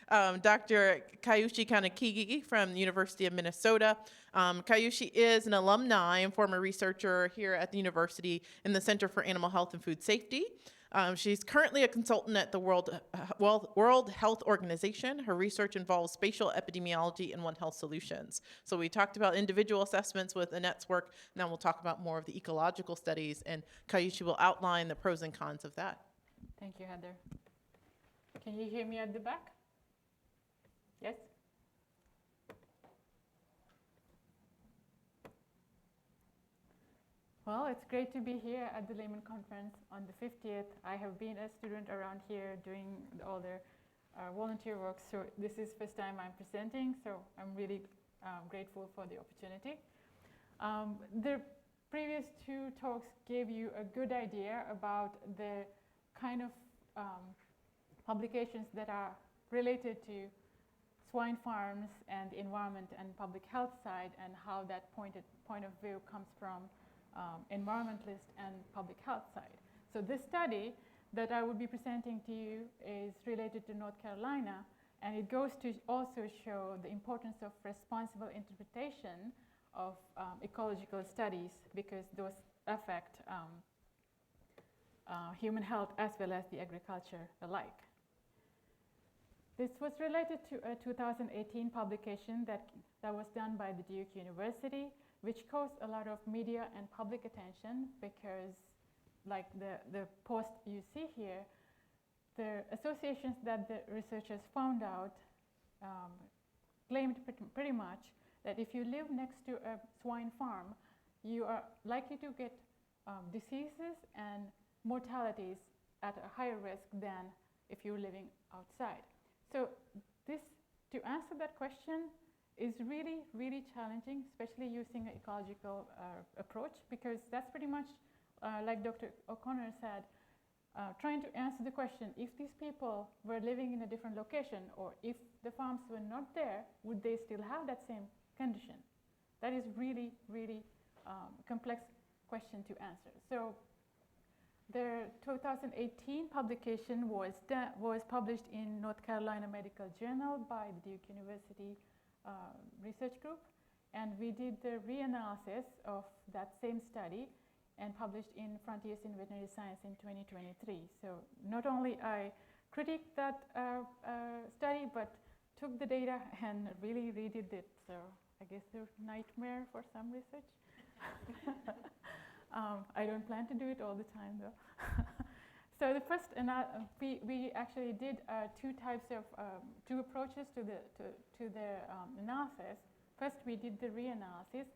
Dr. Kaushi Kanenkege from the University of Minnesota. Kaushi is an alumni and former researcher here at the university in the Center for Animal Health and Food Safety. She's currently a consultant at the World Health Organization. Her research involves spatial epidemiology and One Health solutions. So we talked about individual assessments with Annette's work. Now we'll talk about more of the ecological studies, and Kaushi will outline the pros and cons of that. Thank you, Heather. Can you hear me at the back? Yes? Well, it's great to be here at the Leman conference on the 50th. I have been a student around here doing all the volunteer work, so this is the first time I'm presenting, so I'm really grateful for the opportunity. The previous two talks gave you a good idea about the kind of publications that are related to swine farms and the environment and public health side, and how that point of view comes from environmentalist and public health side. So this study that I will be presenting to you is related to North Carolina, and it goes to also show the importance of responsible interpretation of ecological studies, because those affect human health as well as the agriculture alike. This was related to a 2018 publication that was done by the Duke University, which caused a lot of media and public attention because, like the post you see here, the associations that the researchers found out claimed pretty much that if you live next to a swine farm, you are likely to get diseases and mortalities at a higher risk than if you're living outside. So to answer that question is really, really challenging, especially using an ecological approach, because that's pretty much, like Dr. O'Connor said, trying to answer the question, if these people were living in a different location, or if the farms were not there, would they still have that same condition? That is really, really complex question to answer. So the 2018 publication was published in North Carolina Medical Journal by the Duke University research group, and we did the reanalysis of that same study and published in Frontiers in Veterinary Science in 2023. So not only I critiqued that study, but took the data and really redid it. So I guess it's a nightmare for some research. I don't plan to do it all the time, though. So the first, we actually did two approaches to the analysis. First, we did the reanalysis,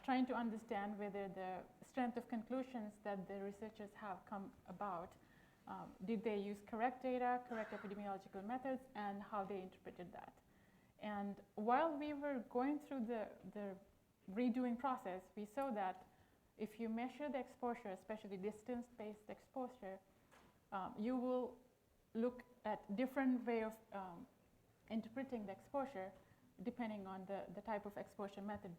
trying to understand whether the strength of conclusions that the researchers have come about, did they use correct data, correct epidemiological methods, and how they interpreted that. And while we were going through the redoing process, we saw that if you measure the exposure, especially distance-based exposure, you will look at different way of interpreting the exposure depending on the type of exposure method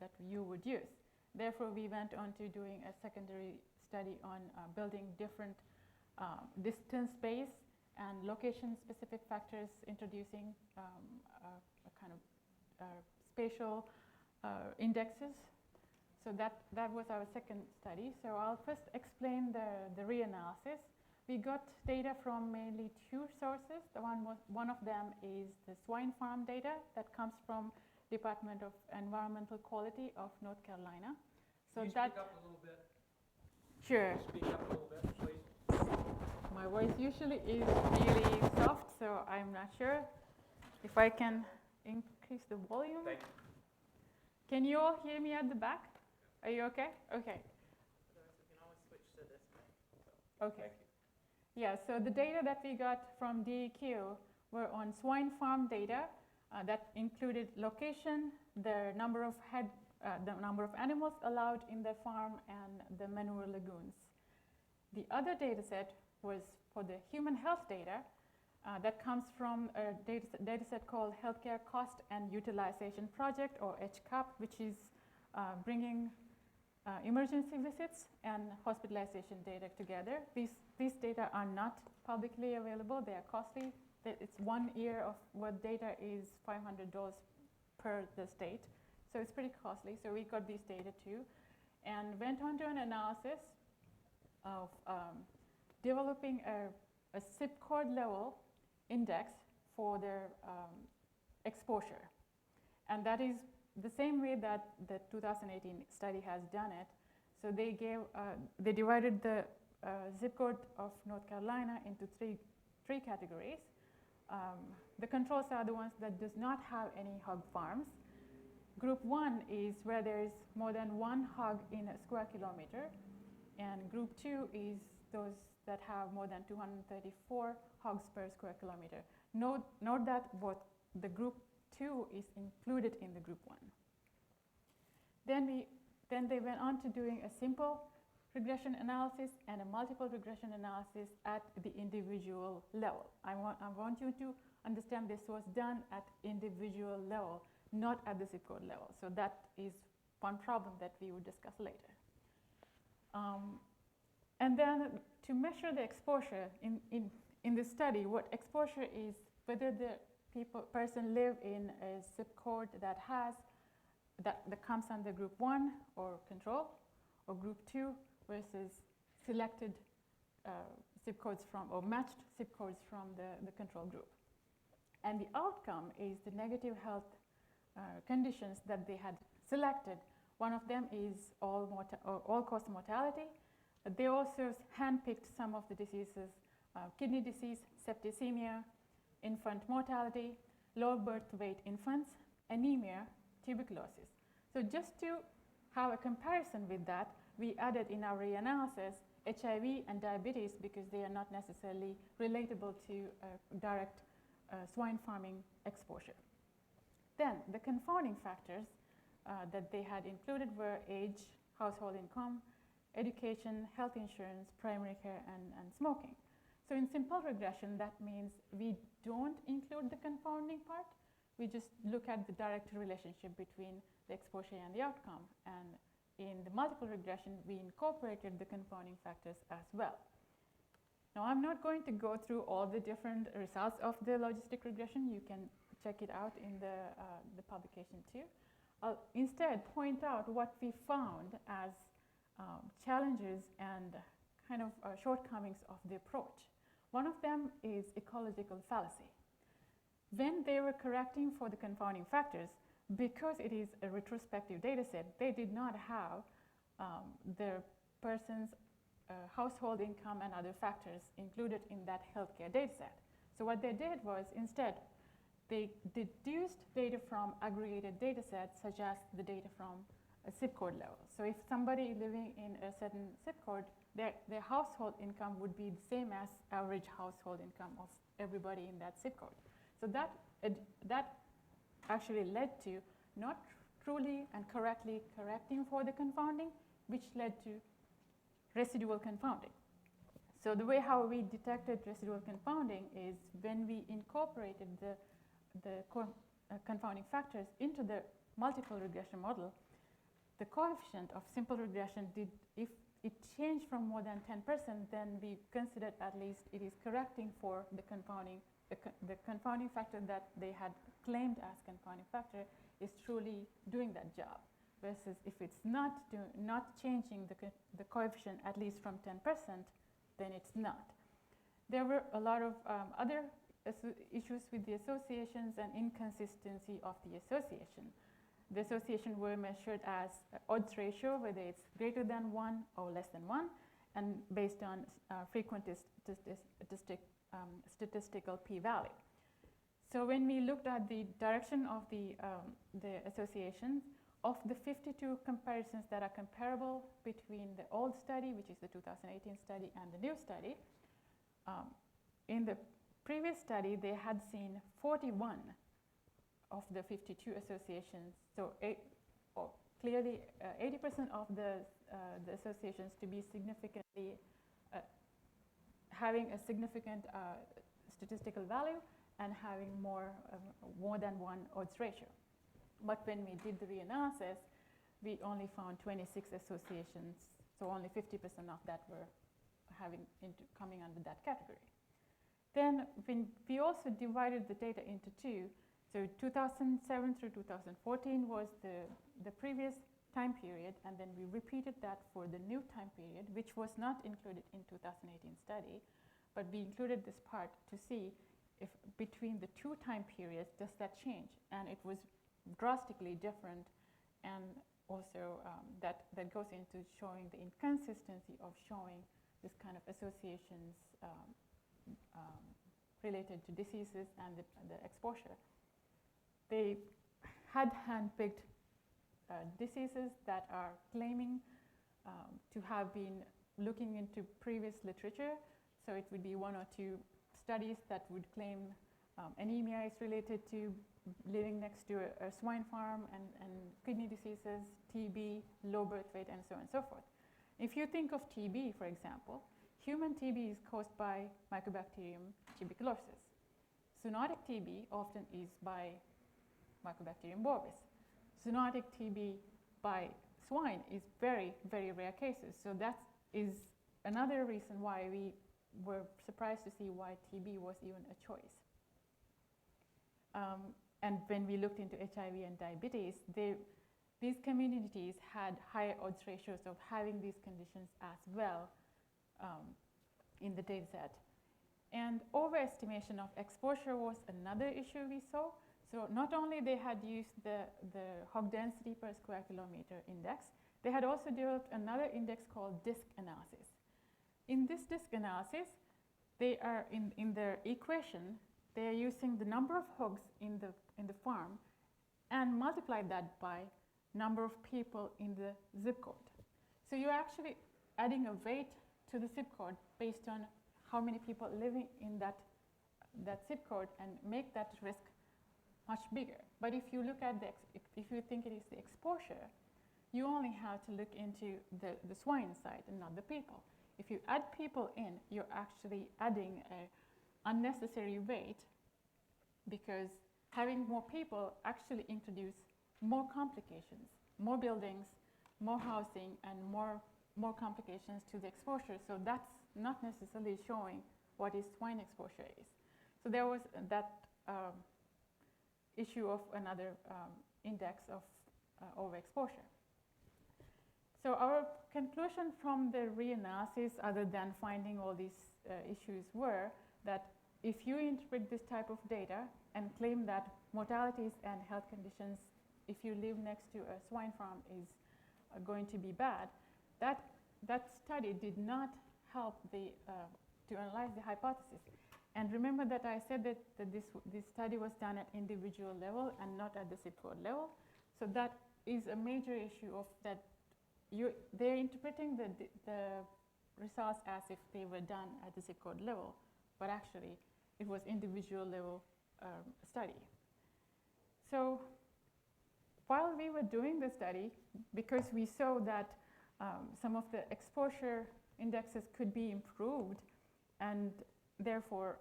that you would use. Therefore, we went on to doing a secondary study on building different distance-based and location-specific factors, introducing a kind of spatial indexes. So that was our second study. So I'll first explain the reanalysis. We got data from mainly two sources. One of them is the swine farm data that comes from Department of Environmental Quality of North Carolina. So Can you speak up a little bit? Sure. Speak up a little bit, please. My voice usually is really soft, so I'm not sure if I can increase the volume. Thank you. Can you all hear me at the back? Are you okay? Okay. Otherwise, we can always switch to this thing. Okay. Yeah, so the data that we got from DEQ were on swine farm data that included location, the number of animals allowed in the farm, and the manure lagoons. The other data set was for the human health data that comes from a data set called Healthcare Cost and Utilization Project, or HCUP, which is bringing emergency visits and hospitalization data together. These data are not publicly available. They are costly It's 1 year of what data is $500 per the state. So it's pretty costly. So we got these data too and went on to an analysis of developing a zip code level index for their exposure. And that is the same way that the 2018 study has done it. So they divided the zip code of North Carolina into three categories. The controls are the ones that does not have any hog farms. Group 1 is where there is more than 1 hog in a square kilometer. And group 2 is those that have more than 234 hogs per square kilometer. Note that both the group 2 is included in the group 1. Then they went on to doing a simple regression analysis and a multiple regression analysis at the individual level. I want you to understand this was done at individual level, not at the zip code level. So that is one problem that we will discuss later. And then to measure the exposure in this study, what exposure is, whether the person live in a zip code that comes under group 1 or control, or group 2 versus selected zip codes from, or matched zip codes from the control group. And the outcome is the negative health conditions that they had selected. One of them is all-cause mortality. They also handpicked some of the diseases, kidney disease, septicemia, infant mortality, low birth weight infants, anemia, tuberculosis. So just to have a comparison with that, we added in our reanalysis HIV and diabetes because they are not necessarily relatable to direct swine farming exposure. Then the confounding factors that they had included were age, household income, education, health insurance, primary care, and smoking. So in simple regression, that means we don't include the confounding part. We just look at the direct relationship between the exposure and the outcome. And in the multiple regression, we incorporated the confounding factors as well. Now, I'm not going to go through all the different results of the logistic regression. You can check it out in the publication too. I'll instead point out what we found as challenges and kind of shortcomings of the approach. One of them is ecological fallacy. When they were correcting for the confounding factors, because it is a retrospective data set, they did not have the person's household income and other factors included in that healthcare data set. So what they did was instead, they deduced data from aggregated data sets, such as the data from a zip code level. So if somebody living in a certain zip code, their household income would be the same as average household income of everybody in that zip code. So that actually led to not truly and correctly correcting for the confounding, which led to residual confounding. So the way how we detected residual confounding is when we incorporated the confounding factors into the multiple regression model, the coefficient of simple regression if it changed from more than 10%, then we considered at least it is correcting for the confounding factor that they had claimed as confounding factor is truly doing that job. Versus if it's not changing the coefficient at least from 10%, then it's not. There were a lot of other issues with the associations and inconsistency of the association. The association were measured as odds ratio, whether it's greater than 1 or less than 1, and based on frequent statistical p-value. So when we looked at the direction of the associations, of the 52 comparisons that are comparable between the old study, which is the 2018 study, and the new study, in the previous study, they had seen 41 of the 52 associations. So clearly 80% of the associations to be significantly having a significant statistical value and having more than 1 odds ratio. But when we did the reanalysis, we only found 26 associations, so only 50% of that were coming under that category. Then when we also divided the data into two. So 2007 through 2014 was the previous time period, and then we repeated that for the new time period, which was not included in 2018 study, but we included this part to see if between the two time periods does that change, and it was drastically different, and also that goes into showing the inconsistency of showing this kind of associations related to diseases and the exposure. They had handpicked diseases that are claiming to have been looking into previous literature. So it would be one or two studies that would claim anemia is related to living next to a swine farm, and kidney diseases, TB, low birth weight, and so on and so forth. If you think of TB, for example, human TB is caused by Mycobacterium tuberculosis. Zoonotic TB often is by Mycobacterium bovis. Zoonotic TB by swine is very, very rare cases. So that is another reason why we were surprised to see why TB was even a choice. And when we looked into HIV and diabetes, these communities had higher odds ratios of having these conditions as well in the data set. And overestimation of exposure was another issue we saw. So not only they had used the hog density per square kilometer index, they had also developed another index called disk analysis. In this disk analysis, they are in their equation, they are using the number of hogs in the farm and multiply that by number of people in the zip code. So you're actually adding a weight to the zip code based on how many people living in that zip code and make that risk much bigger. But if you look at if you think it is the exposure, you only have to look into the swine side and not the people. If you add people in, you're actually adding an unnecessary weight, because having more people actually introduce more complications, more buildings, more housing, and more complications to the exposure. So that's not necessarily showing what is swine exposure is. So there was that issue of another index of overexposure. So our conclusion from the reanalysis, other than finding all these issues, were that if you interpret this type of data and claim that mortalities and health conditions, if you live next to a swine farm, is going to be bad, that study did not help to analyze the hypothesis. And remember that I said that this study was done at individual level and not at the zip code level. So that is a major issue of that. They're interpreting the results as if they were done at the zip code level, but actually it was individual level study. So while we were doing the study, because we saw that some of the exposure indexes could be improved, and therefore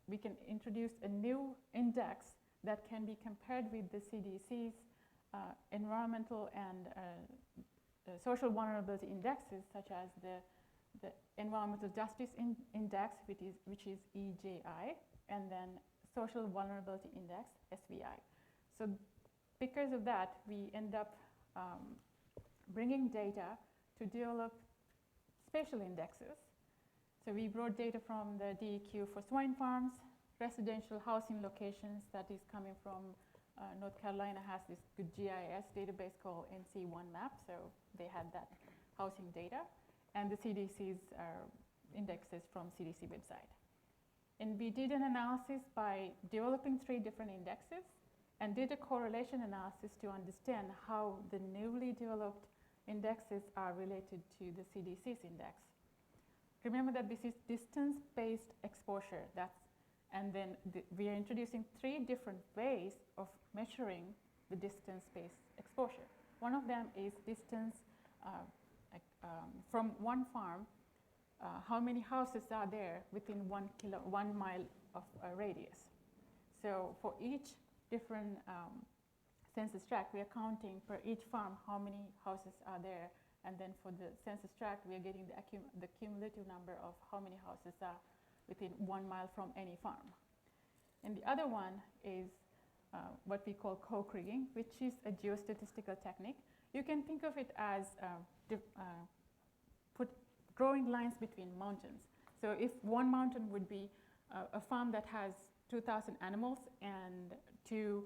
we can introduce a new index that can be compared with the CDC's environmental and social vulnerability indexes, such as the Environmental Justice Index, which is EJI, and then Social Vulnerability Index, SVI. So because of that, we end up bringing data to develop spatial indexes. So we brought data from the DEQ for swine farms, residential housing locations, that is coming from North Carolina has this good GIS database called NC1Map, so they had that housing data, and the CDC's indexes from CDC website. And we did an analysis by developing 3 different indexes and did a correlation analysis to understand how the newly developed indexes are related to the CDC's index. Remember that this is distance-based exposure. And then we are introducing 3 different ways of measuring the distance-based exposure. One of them is distance from one farm, how many houses are there within 1 mile of a radius. So for each different census tract, we are counting per each farm how many houses are there, and then for the census tract, we are getting the cumulative number of how many houses are within 1 mile from any farm. And the other one is what we call co-kriging, which is a geostatistical technique. You can think of it as drawing lines between mountains. So if one mountain would be a farm that has 2,000 animals and 2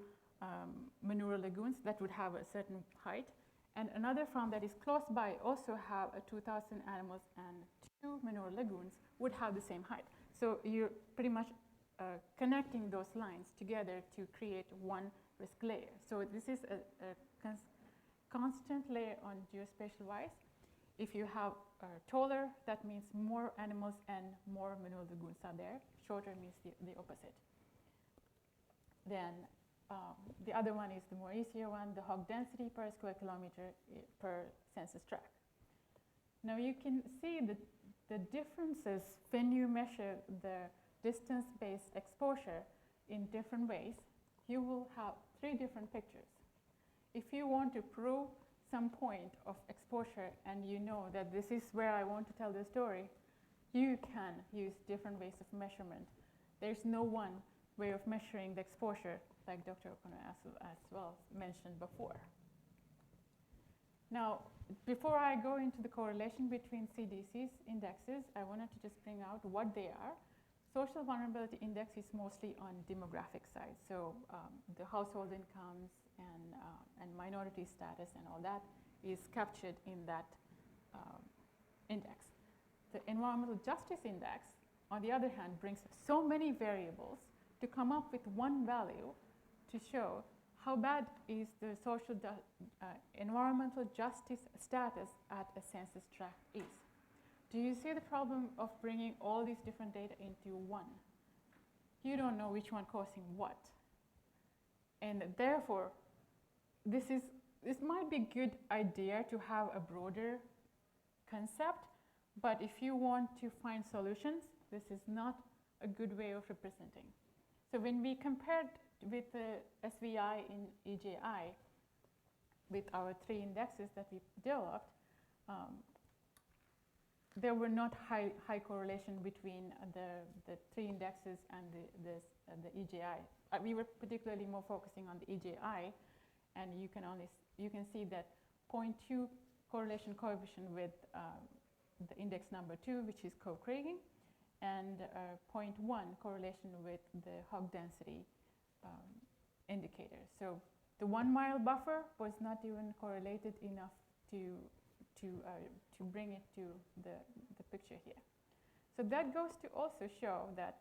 manure lagoons that would have a certain height, and another farm that is close by also have 2,000 animals and 2 manure lagoons would have the same height. So you're pretty much connecting those lines together to create one risk layer. So this is a constant layer on geospatial wise. If you have taller, that means more animals and more manure lagoons are there. Shorter means the opposite. Then the other one is the more easier one, the hog density per square kilometer per census tract. Now you can see the differences when you measure the distance-based exposure in different ways. You will have 3 different pictures. If you want to prove some point of exposure and you know that this is where I want to tell the story, you can use different ways of measurement. There's no one way of measuring the exposure, like Dr. O'Connor as well mentioned before. Now, before I go into the correlation between CDC's indexes, I wanted to just bring out what they are. Social vulnerability index is mostly on demographic side, so the household incomes and minority status and all that is captured in that index. The environmental justice index, on the other hand, brings so many variables to come up with one value to show how bad is the social environmental justice status at a census tract is. Do you see the problem of bringing all these different data into one? You don't know which one causing what. And therefore, this might be a good idea to have a broader concept, but if you want to find solutions, this is not a good way of representing. So when we compared with the SVI in EJI, with our 3 indexes that we developed, there were not high correlation between the 3 indexes and the EJI. We were particularly more focusing on the EJI, and you can see that 0.2 correlation coefficient with the index number 2, which is co-kriging, and 0.1 correlation with the hog density indicator. So the 1 mile buffer was not even correlated enough to bring it to the picture here. So that goes to also show that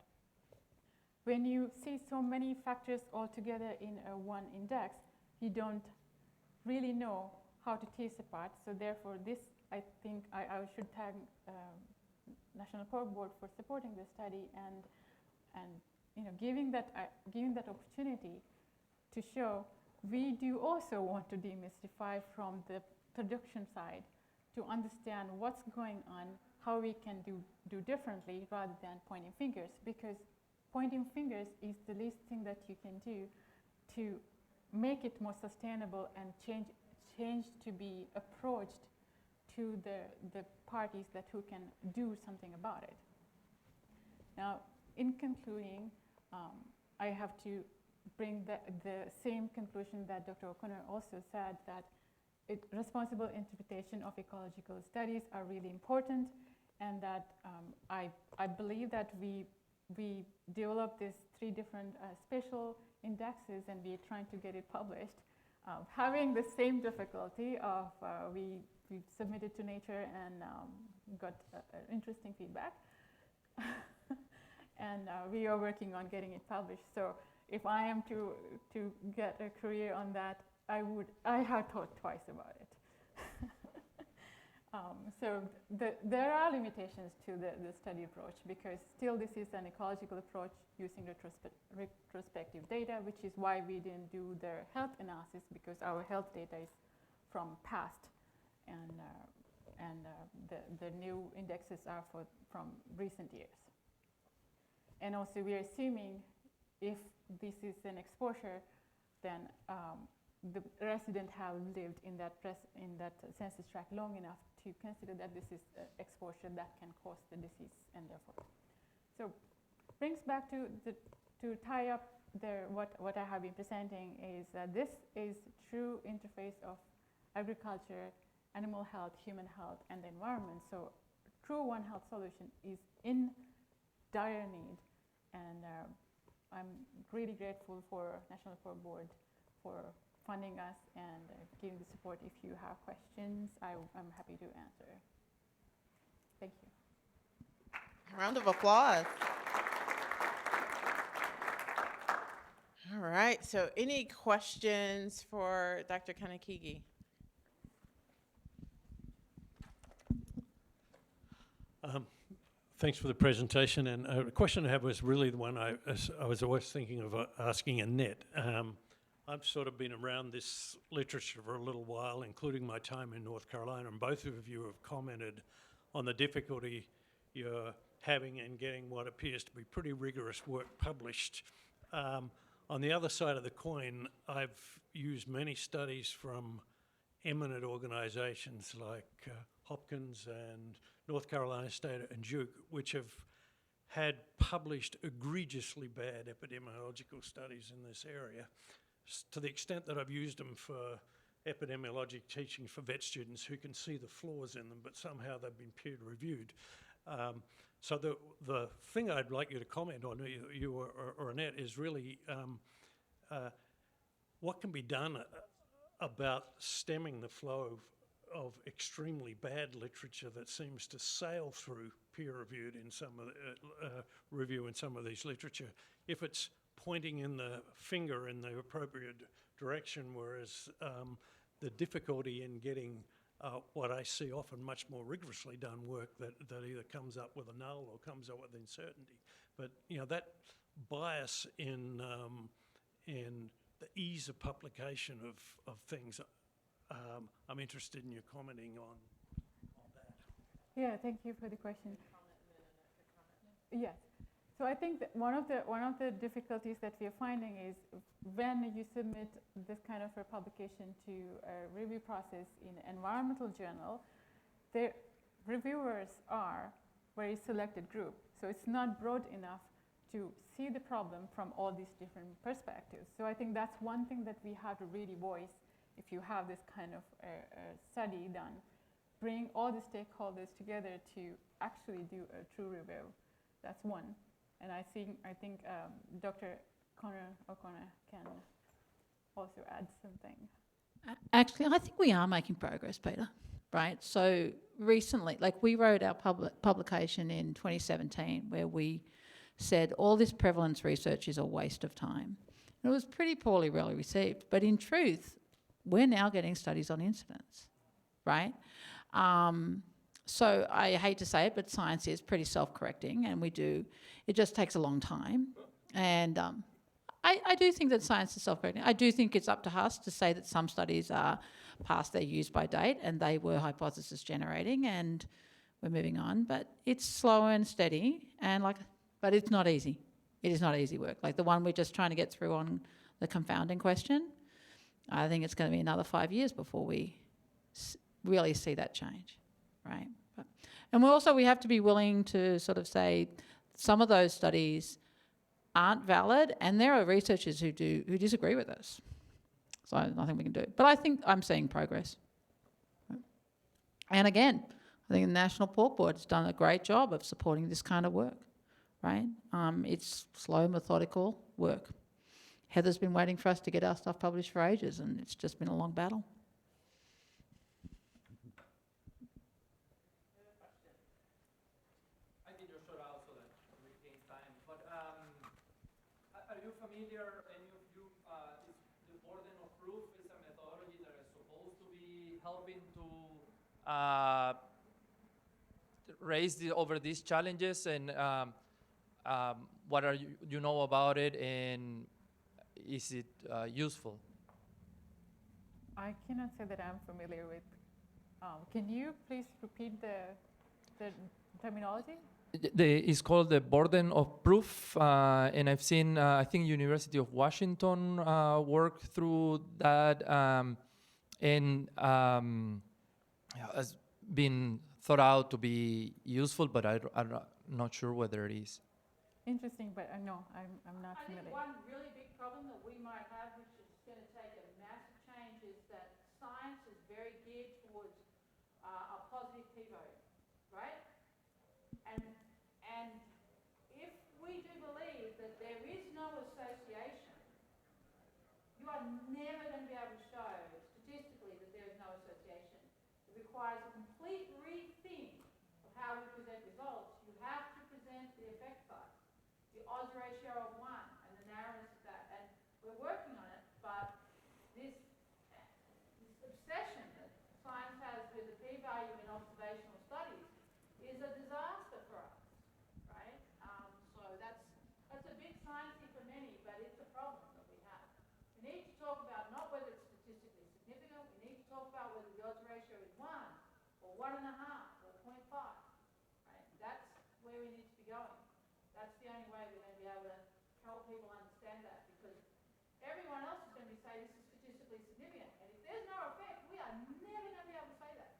when you see so many factors all together in one index, you don't really know how to tease apart. So therefore, this, I think I should thank National Park Board for supporting the study and giving that opportunity to show we do also want to demystify from the production side to understand what's going on, how we can do differently rather than pointing fingers, because pointing fingers is the least thing that you can do to make it more sustainable and change to be approached to the parties who can do something about it. Now, in concluding, I have to bring the same conclusion that Dr. O'Connor also said, that responsible interpretation of ecological studies are really important, and that I believe that we developed these 3 different spatial indexes, and we're trying to get it published, having the same difficulty of we submitted to Nature and got interesting feedback. And we are working on getting it published. So if I am to get a career on that, I have thought twice about it. So there are limitations to the study approach, because still this is an ecological approach using retrospective data, which is why we didn't do the health analysis, because our health data is from past, and the new indexes are from recent years. And also we are assuming if this is an exposure, then the resident have lived in that census tract long enough to consider that this is exposure that can cause the disease, and therefore. So brings back to tie up what I have been presenting is that this is true interface of agriculture, animal health, human health, and the environment. So true One Health solution is in dire need, and I'm really grateful for National Report Board for funding us and giving the support. If you have questions, I'm happy to answer. Thank you. Round of applause. All right, so any questions for Dr. Kanenkege? Thanks for the presentation. And the question I have was really the one I was always thinking of asking Annette. I've sort of been around this literature for a little while, including my time in North Carolina, and both of you have commented on the difficulty you're having in getting what appears to be pretty rigorous work published. On the other side of the coin, I've used many studies from eminent organizations like Hopkins and North Carolina State and Duke, which have had published egregiously bad epidemiological studies in this area, to the extent that I've used them for epidemiologic teaching for vet students who can see the flaws in them, but somehow they've been peer reviewed. So the thing I'd like you to comment on, you or Annette, is really what can be done about stemming the flow of extremely bad literature that seems to sail through peer-reviewed in some of the review in some of these literature. If it's pointing in the finger in the appropriate direction, whereas the difficulty in getting what I see often much more rigorously done work that either comes up with a null or comes up with uncertainty. But that bias in the ease of publication of things, I'm interested in your commenting on that. Yeah, thank you for the question. Yes. So I think that one of the difficulties that we are finding is when you submit this kind of a publication to a review process in an environmental journal, the reviewers are very selected group. So it's not broad enough to see the problem from all these different perspectives. So I think that's one thing that we have to really voice if you have this kind of study done. Bring all the stakeholders together to actually do a true review. That's one. And I think Dr. O'Connor can also add something. Actually, I think we are making progress, Peter, right? So recently, like we wrote our publication in 2017 where we said all this prevalence research is a waste of time. And it was pretty poorly really received. But in truth, we're now getting studies on incidence, right? So I hate to say it, but science is pretty self-correcting, and it just takes a long time. And I do think that science is self-correcting. I do think it's up to us to say that some studies are past their use by date and they were hypothesis generating and we're moving on. But it's slow and steady, but it's not easy. It is not easy work. Like the one we're just trying to get through on the confounding question, I think it's going to be another 5 years before we really see that change. Right. And we have to be willing to sort of say some of those studies aren't valid, and there are researchers who disagree with us. So nothing we can do. But I think I'm seeing progress. And again, I think the National Pork Board has done a great job of supporting this kind of work. Right? It's slow, methodical work. Heather's been waiting for us to get our stuff published for ages, and it's just been a long battle. Familiar, any of you, is the burden of proof is a methodology that is supposed to be helping to raise over these challenges, and what are you know about it, and is it useful? I cannot say that I'm familiar with. Can you please repeat the terminology? It's called the burden of proof, and I've seen, I think, University of Washington work through that, and has been thought out to be useful, but I'm not sure whether it is. interesting, but no, I'm not I think familiar. one really big problem that we might have, which is going to take a massive change, is that science is very geared towards a positive p-value, right? And if we do believe that there is no association, you are never going to be able to show statistically that there is no association. It requires a complete rethink of how we present results. You have to present the effect size, the odds ratio of 1, and the narrowness of that. And we're working on it, but this obsession that science has with the p-value in observational studies is a disaster for us, right? So that's a bit sciencey for many, but it's a problem that we have. We need to talk about not whether it's statistically significant. We need to talk about whether the odds ratio is 1 or 1.5 or 0.5. Right? That's where we need to be going. That's the only way we're going to be able to help people understand that, because everyone else is going to be saying this is statistically significant, and if there's no effect, we are never going to be able to say that.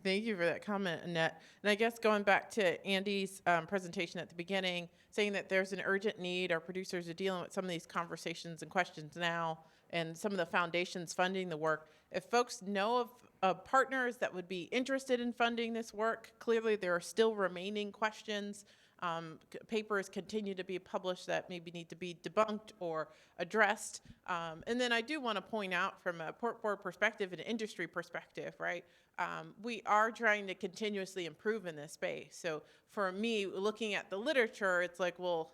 Thank you for that comment, Annette. And I guess going back to Andy's presentation at the beginning, saying that there's an urgent need, our producers are dealing with some of these conversations and questions now, and some of the foundations funding the work. If folks know of partners that would be interested in funding this work, clearly there are still remaining questions. Papers continue to be published that maybe need to be debunked or addressed. And then I do want to point out from a port board perspective and industry perspective, right? We are trying to continuously improve in this space. So for me, looking at the literature, it's like, well,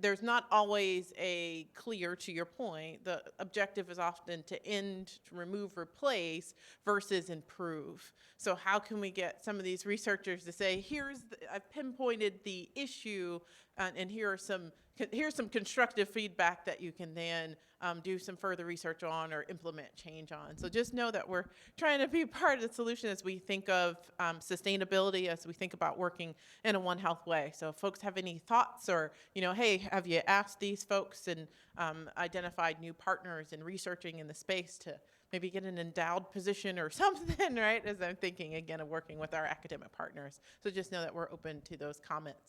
there's not always a clear, to your point, the objective is often to end, to remove, replace versus improve. So how can we get some of these researchers to say, I've pinpointed the issue, and here's some constructive feedback that you can then do some further research on or implement change on. So just know that we're trying to be part of the solution as we think of sustainability, as we think about working in a One Health way. So if folks have any thoughts, or, hey, have you asked these folks and identified new partners in researching in the space to maybe get an endowed position or something, right? As I'm thinking, again, of working with our academic partners. So just know that we're open to those comments.